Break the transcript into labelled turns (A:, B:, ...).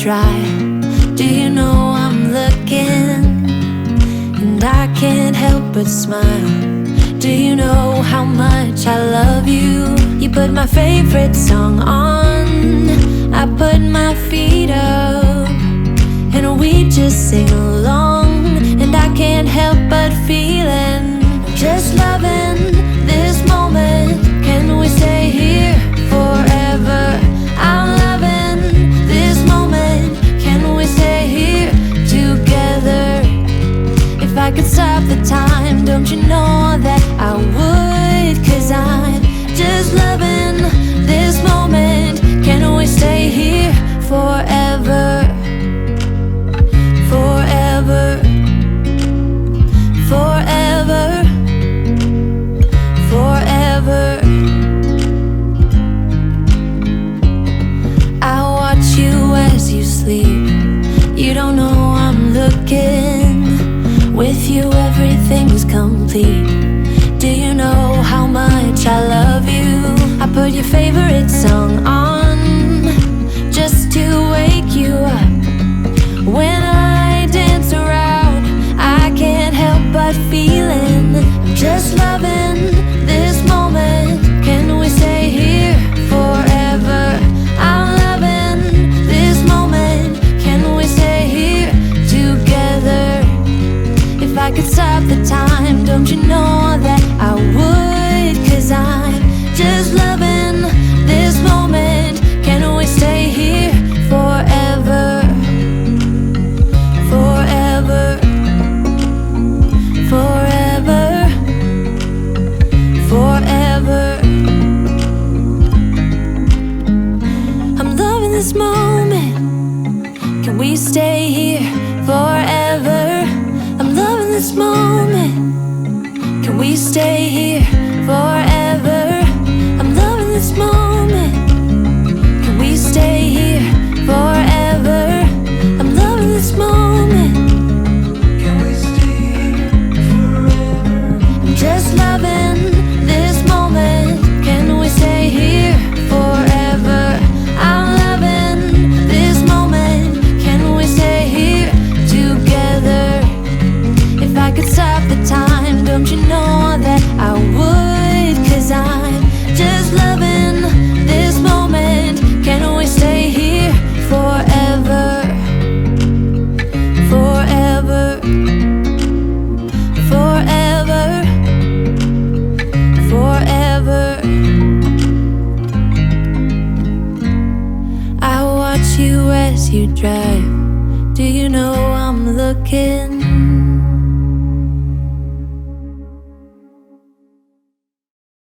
A: dry. Do you know I'm looking? And I can't help but smile. Do you know how much I love you? You put my favorite song on, I put my feet up, and we just sing along. And I can't help but feeling, just loving this moment. Can we stay here forever? I'm loving this moment. Can we stay here together? If I could stop the time, don't you know that I would? 'Cause I'm just loving this moment. Can we stay here forever? Forever. Forever. Forever. I watch you as you sleep. You don't know I'm looking. With you everything's complete. Do you know how much I love you? I put your favorite song on just to wake you up. When I dance around, I can't help but feeling, I'm just loving this moment. Can we stay here forever? I'm loving this moment. Can we stay here together? If I could stop the time, don't you know that I would? 'Cause I'm just loving this moment. Can we stay here forever? Forever. Forever. Forever. I'm loving this moment. Can we stay here forever? I'm loving this moment. Can we stay here forever? I'm loving this moment. Can we stay here forever? I'm loving this moment. Can we stay here forever? I'm just loving this moment. Can we stay here forever? I'm loving this moment. Can we stay here together? If I could stop the time, don't you know that I would? 'Cause I'm just loving this moment. Can we stay here forever? Forever. Forever. Forever. I watch you as you drive. Do you know I'm looking?